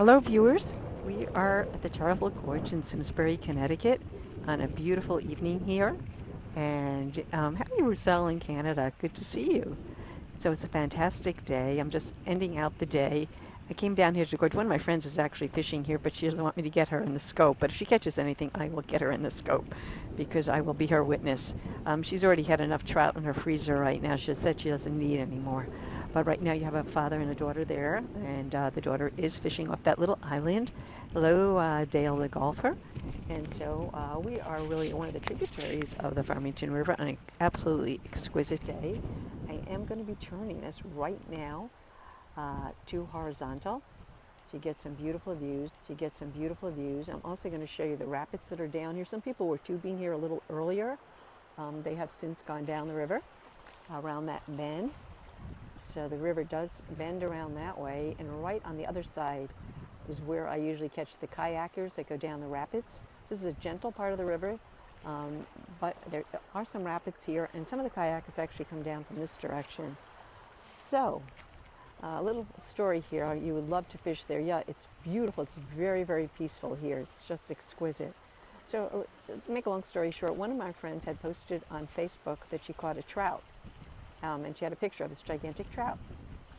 Hello viewers, we are at the Tarrifville Gorge in Simsbury, Connecticut on a beautiful evening here. And happy Roussel in Canada, good to see you. So it's a fantastic day. I'm just ending out the day. I came down here to the gorge. One of my friends is actually fishing here, but she doesn't want me to get her in the scope. But if she catches anything, I will get her in the scope because I will be her witness. She's already had enough trout in her freezer right now. She said she doesn't need any more. But right now you have a father and a daughter there, and the daughter is fishing off that little island. Hello, Dale the golfer. And so we are really one of the tributaries of the Farmington River on an absolutely exquisite day. I am going to be turning this right now to horizontal so you get some beautiful views. I'm also going to show you the rapids that are down here. Some people were tubing here a little earlier. They have since gone down the river around that bend. So the river does bend around that way, and right on the other side is where I usually catch the kayakers that go down the rapids. This is a gentle part of the river, but there are some rapids here, and some of the kayakers actually come down from this direction. So, a little story here. You would love to fish there. Yeah, it's beautiful. It's very, very peaceful here. It's just exquisite. So, to make a long story short, one of my friends had posted on Facebook that she caught a trout. And she had a picture of this gigantic trout.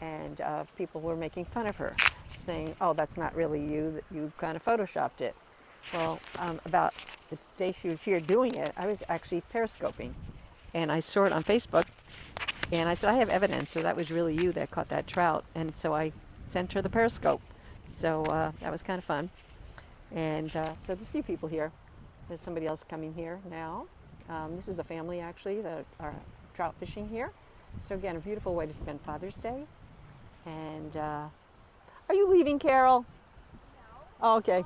And people were making fun of her, saying, oh, that's not really you, that you kind of photoshopped it. Well, about the day she was here doing it, I was actually periscoping. And I saw it on Facebook, and I said, I have evidence, so that was really you that caught that trout. And so I sent her the periscope. So that was kind of fun. And so there's a few people here. There's somebody else coming here now. This is a family, actually, that are trout fishing here. So again, a beautiful way to spend Father's Day. And are you leaving, Carol? No. Oh, okay.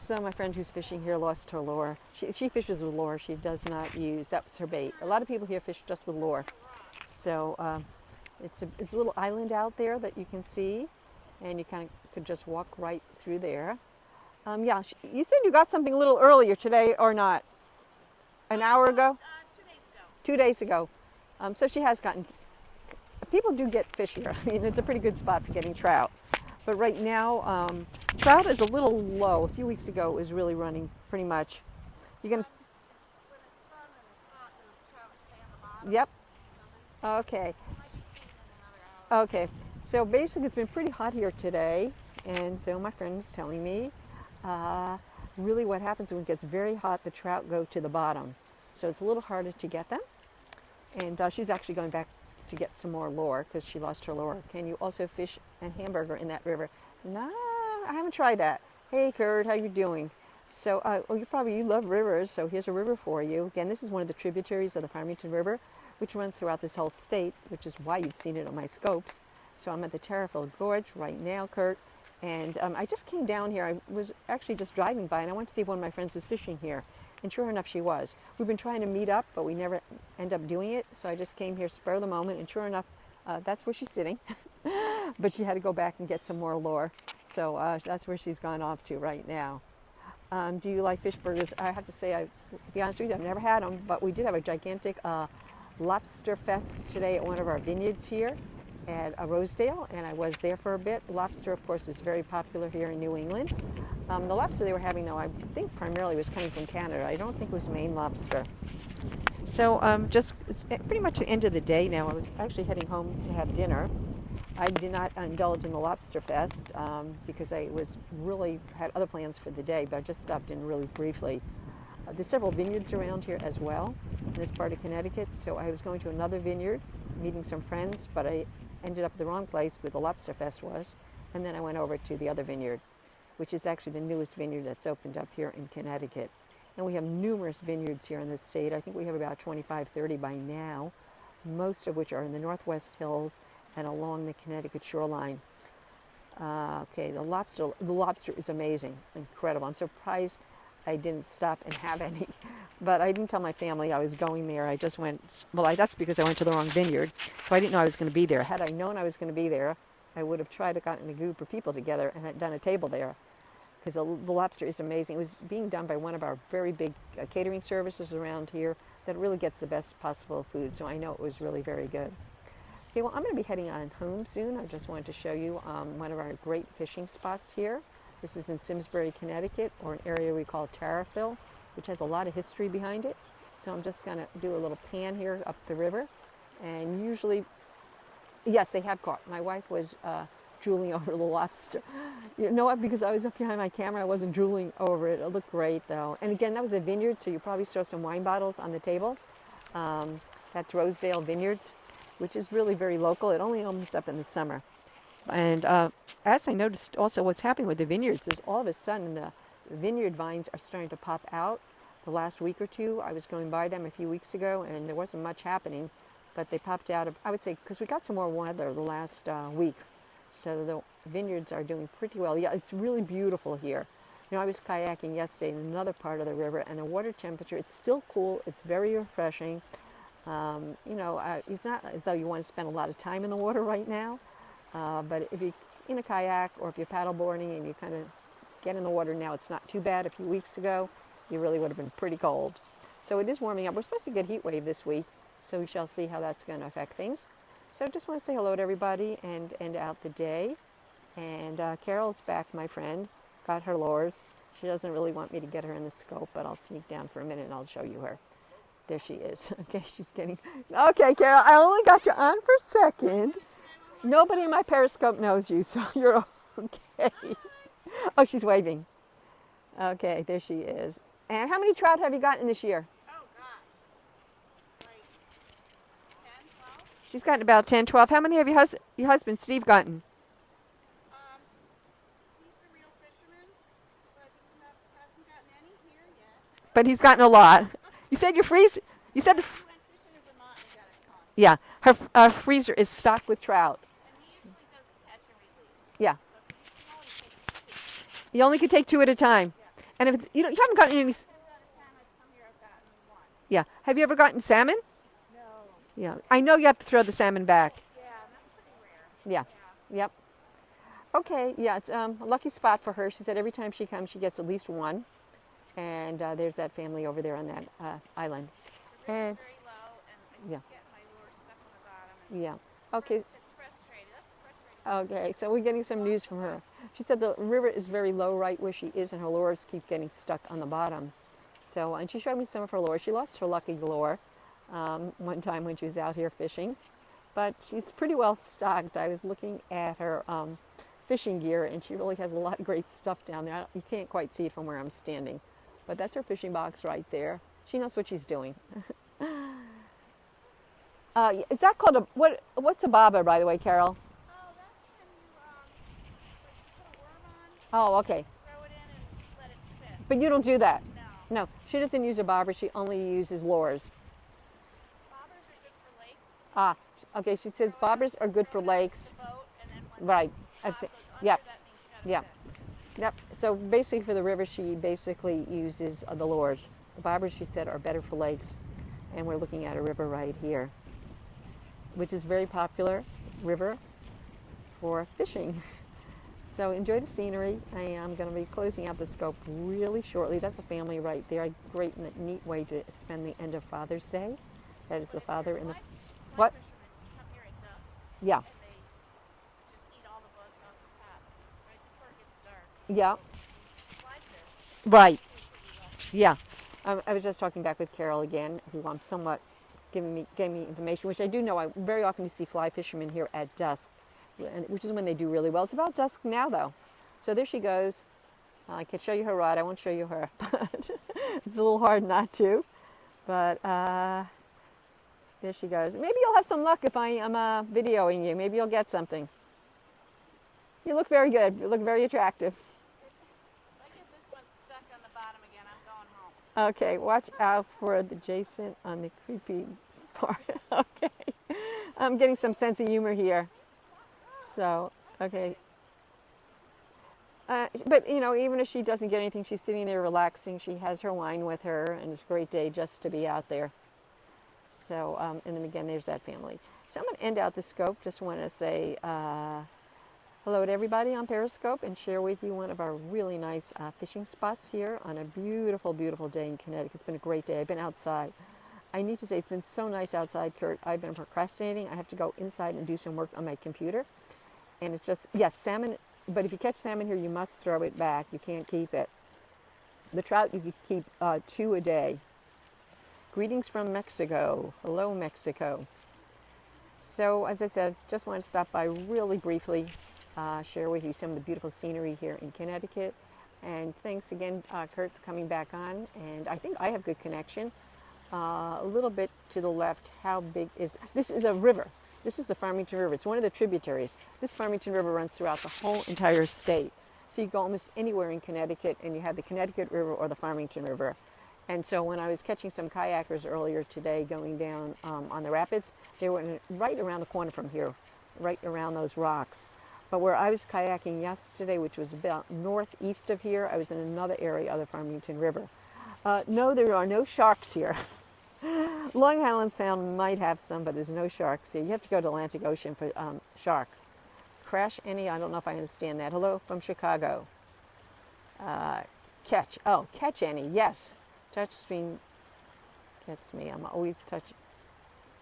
So my friend who's fishing here lost her lure. She fishes with lure. She does not use, that's her bait. A lot of people here fish just with lure. So it's a little island out there that you can see, and you kind of could just walk right through there. Yeah, you said you got something a little earlier today, or not? An hour ago? 2 days ago. So she has gotten, people do get fish here. I mean, it's a pretty good spot for getting trout. But right now, trout is a little low. A few weeks ago, it was really running pretty much. You can. Yep. Okay. Okay. So basically, it's been pretty hot here today, and so my friend is telling me, really, what happens when it gets very hot, the trout go to the bottom. So it's a little harder to get them. And she's actually going back to get some more lure because she lost her lure. Can you also fish and hamburger in that river? Nah, I haven't tried that. Hey, Kurt, how you doing? So, well, you love rivers, so here's a river for you. Again, this is one of the tributaries of the Farmington River, which runs throughout this whole state, which is why you've seen it on my scopes. So I'm at the Tarrifville Gorge right now, Kurt. And I just came down here. I was actually just driving by, and I wanted to see if one of my friends was fishing here. And sure enough, she was. We've been trying to meet up, but we never end up doing it. So I just came here spur of the moment, and sure enough, that's where she's sitting. But she had to go back and get some more lure. So that's where she's gone off to right now. Do you like fish burgers? I have to say, to be honest with you, I've never had them, but we did have a gigantic lobster fest today at one of our vineyards here at Rosedale, and I was there for a bit. Lobster, of course, is very popular here in New England. The lobster they were having, though, I think primarily was coming from Canada. I don't think it was Maine lobster. So it's pretty much the end of the day now. I was actually heading home to have dinner. I did not indulge in the lobster fest because I had other plans for the day, but I just stopped in really briefly. There's several vineyards around here as well in this part of Connecticut. So I was going to another vineyard, meeting some friends, but I ended up at the wrong place where the lobster fest was. And then I went over to the other vineyard, which is actually the newest vineyard that's opened up here in Connecticut. And we have numerous vineyards here in the state. I think we have about 25, 30 by now, most of which are in the Northwest Hills and along the Connecticut shoreline. Okay, the lobster is amazing, incredible. I'm surprised I didn't stop and have any, but I didn't tell my family I was going there. I just went, well, that's because I went to the wrong vineyard, so I didn't know I was going to be there. Had I known I was going to be there, I would have tried to gotten a group of people together and had done a table there, because the lobster is amazing. It was being done by one of our very big catering services around here that really gets the best possible food, so I know it was really very good. Okay, well, I'm going to be heading on home soon. I just wanted to show you one of our great fishing spots here. This is in Simsbury, Connecticut, or an area we call Tarrifville, which has a lot of history behind it. So I'm just going to do a little pan here up the river. And usually, yes, they have caught. My wife was drooling over the lobster. You know what? Because I was up behind my camera, I wasn't drooling over it. It looked great, though. And again, that was a vineyard, so you probably saw some wine bottles on the table. That's Rosedale Vineyards, which is really very local. It only opens up in the summer. And as I noticed also, what's happening with the vineyards is all of a sudden the vineyard vines are starting to pop out. The last week or two, I was going by them a few weeks ago, and there wasn't much happening, but they popped out of, I would say, because we got some more weather the last week. So the vineyards are doing pretty well. Yeah, it's really beautiful here. You know, I was kayaking yesterday in another part of the river, and the water temperature, it's still cool. It's very refreshing. You know, it's not as though you want to spend a lot of time in the water right now, but if you're in a kayak or if you're paddleboarding and you kind of get in the water now, it's not too bad. A few weeks ago, you really would have been pretty cold. So it is warming up. We're supposed to get a heat wave this week, so we shall see how that's going to affect things. So just want to say hello to everybody and end out the day. And Carol's back, my friend, got her lures. She doesn't really want me to get her in the scope, but I'll sneak down for a minute and I'll show you her. There she is. Okay, she's getting... Okay, Carol, I only got you on for a second. Nobody in my Periscope knows you, so you're okay. Oh, she's waving. Okay, there she is. And how many trout have you gotten this year? Oh, gosh. Like 10, 12? She's gotten about 10, 12. How many have your husband, Steve, gotten? He's the real fisherman, but hasn't gotten any here yet. But he's gotten a lot. You said your freezer... You said the... He went fishing in Vermont and got a ton. Yeah, her freezer is stocked with trout. And he usually does catch and release. Yeah. So he can only take 2. You only can take 2 at a time. Yeah. And if you haven't gotten any... Every time I've come here, I've gotten 1. Yeah. Have you ever gotten salmon? No. Yeah. I know you have to throw the salmon back. Yeah, that's pretty rare. Yeah. Yep. Okay. Yeah, it's a lucky spot for her. She said every time she comes, she gets at least 1. And there's that family over there on that island. The river's And very low, and I yeah. keep getting my lure stuck on the bottom. And yeah. Okay. It's frustrated. That's frustrating. Okay. So we're getting some news from her. She said the river is very low right where she is, and her lures keep getting stuck on the bottom. So, and she showed me some of her lures. She lost her lucky lure one time when she was out here fishing, but she's pretty well stocked. I was looking at her fishing gear, and she really has a lot of great stuff down there. You can't quite see it from where I'm standing, but that's her fishing box right there. She knows what she's doing. Is that called a what's a bobber, by the way, Carol? Oh, that's when you put a worm on, Oh, okay. throw it in, and let it sit. But you don't do that. No. No, she doesn't use a bobber. She only uses lures. Bobbers are good for lakes. Ah, okay. She says bobbers are good for lakes. The boat, and then when Right. the I've rod seen. goes under, Yep. that means you gotta Yep. sit. Yep. So basically, for the river, she basically uses the lures. The bobbers, she said, are better for lakes, and we're looking at a river right here, which is a very popular river for fishing. So enjoy the scenery. I am going to be closing out the scope really shortly. That's a family right there. A great neat way to spend the end of Father's Day. That is the father and the... What? Fly fishermen come here at dusk, Yeah. and they just eat all the bugs off the top right before it gets dark. Yeah. Fly fish. Right. Pretty well. Yeah. I was just talking back with Carol again, who somewhat giving me information, which I do know. I very often see fly fishermen here at dusk, which is when they do really well. It's about dusk now, though. So there she goes. I can show you her rod. I won't show you her, but it's a little hard not to. But there she goes. Maybe you'll have some luck if I am videoing you. Maybe you'll get something. You look very good. You look very attractive. If I get this one stuck on the bottom again, I'm going home. Okay, watch out for the Jason on the creepy part. Okay. I'm getting some sense of humor here. So, okay. But, you know, even if she doesn't get anything, she's sitting there relaxing. She has her wine with her, and it's a great day just to be out there. So, and then again, there's that family. So I'm going to end out the scope. Just want to say hello to everybody on Periscope and share with you one of our really nice fishing spots here on a beautiful, beautiful day in Connecticut. It's been a great day. I've been outside. I need to say it's been so nice outside, Kurt. I've been procrastinating. I have to go inside and do some work on my computer. And it's just, yes, salmon, but if you catch salmon here, you must throw it back. You can't keep it. The trout, you can keep 2 a day. Greetings from Mexico. Hello, Mexico. So, as I said, just wanted to stop by really briefly, share with you some of the beautiful scenery here in Connecticut. And thanks again, Kurt, for coming back on. And I think I have good connection. A little bit to the left, how big is, this is a river. This is the Farmington River. It's one of the tributaries. This Farmington River runs throughout the whole entire state. So you go almost anywhere in Connecticut and you have the Connecticut River or the Farmington River. And so when I was catching some kayakers earlier today going down on the rapids, they were right around the corner from here, right around those rocks. But where I was kayaking yesterday, which was about northeast of here, I was in another area of the Farmington River. No, there are no sharks here. Long Island Sound might have some, but there's no sharks here. You have to go to Atlantic Ocean for shark. Crash any? I don't know if I understand that. Hello from Chicago. Catch. Oh, catch any. Yes. Touch stream gets me. I'm always touching.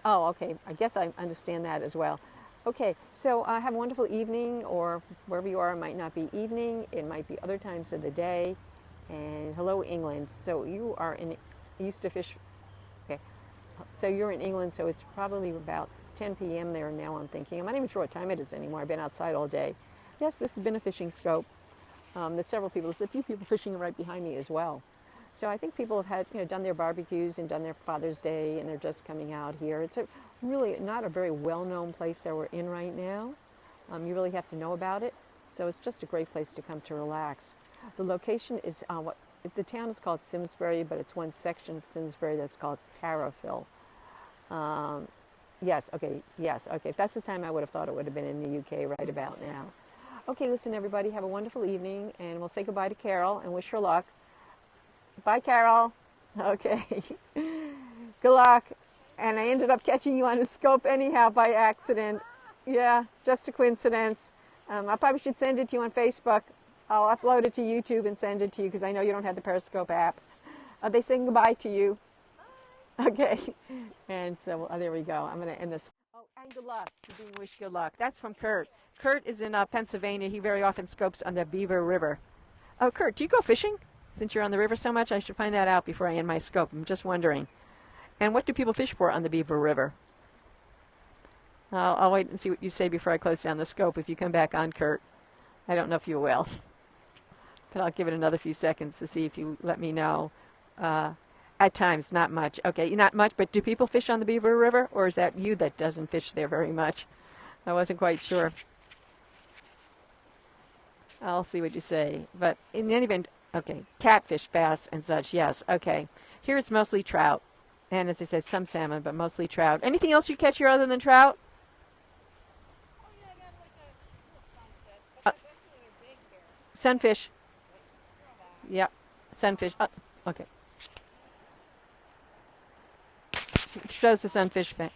Oh, okay. I guess I understand that as well. Okay. So have a wonderful evening, or wherever you are, it might not be evening. It might be other times of the day. And hello, England. So you are in, used to fish. Okay. So you're in England, so it's probably about 10 p.m. there now, I'm thinking. I'm not even sure what time it is anymore. I've been outside all day. Yes, this has been a fishing scope. There's several people. There's a few people fishing right behind me as well. So I think people have had, done their barbecues and done their Father's Day, and they're just coming out here. It's really not a very well-known place that we're in right now. You really have to know about it. So it's just a great place to come to relax. The location is the town is called Simsbury, but it's one section of Simsbury that's called Tarrifville. Yes, okay. If that's the time, I would have thought it would have been in the UK right about now. Okay, listen, everybody, have a wonderful evening, and we'll say goodbye to Carol and wish her luck. Bye, Carol. Okay. Good luck. And I ended up catching you on a scope anyhow by accident. Yeah, just a coincidence. I probably should send it to you on Facebook. I'll upload it to YouTube and send it to you because I know you don't have the Periscope app. Are they saying goodbye to you? Okay. And so there we go. I'm going to end this. Oh, and good luck. You're being wished good luck. That's from Kurt. Kurt is in Pennsylvania. He very often scopes on the Beaver River. Oh, Kurt, do you go fishing? Since you're on the river so much, I should find that out before I end my scope. I'm just wondering. And what do people fish for on the Beaver River? I'll wait and see what you say before I close down the scope if you come back on, Kurt. I don't know if you will. But I'll give it another few seconds to see if you let me know. At times, not much. Okay, not much, but do people fish on the Beaver River? Or is that you that doesn't fish there very much? I wasn't quite sure. I'll see what you say. But in any event, okay, catfish, bass, and such, yes. Okay, here it's mostly trout. And as I said, some salmon, but mostly trout. Anything else you catch here other than trout? Oh yeah, I got like a little sunfish, but eventually they're big here. Sunfish. Like, Yep, sunfish. Oh, okay. Shows the sunfish back.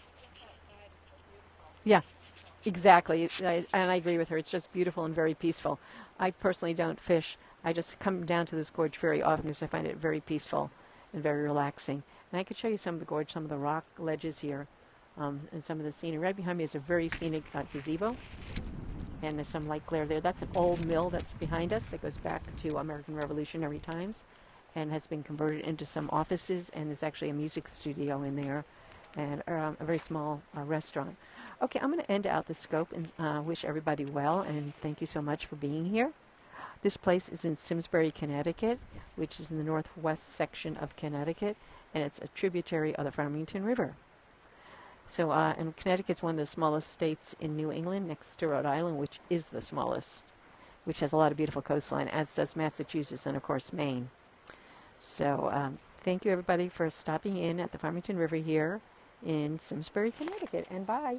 Yeah, exactly. And I agree with her. It's just beautiful and very peaceful. I personally don't fish. I just come down to this gorge very often because I find it very peaceful and very relaxing. And I could show you some of the gorge, some of the rock ledges here, and some of the scenery. Right behind me is a very scenic gazebo, and there's some light glare there. That's an old mill that's behind us that goes back to American Revolutionary times and has been converted into some offices, and there's actually a music studio in there and a very small restaurant. Okay, I'm going to end out the scope and wish everybody well, and thank you so much for being here. This place is in Simsbury, Connecticut, which is in the northwest section of Connecticut, and it's a tributary of the Farmington River. So, and Connecticut's one of the smallest states in New England, next to Rhode Island, which is the smallest, which has a lot of beautiful coastline, as does Massachusetts and, of course, Maine. So, thank you, everybody, for stopping in at the Farmington River here in Simsbury, Connecticut, and bye.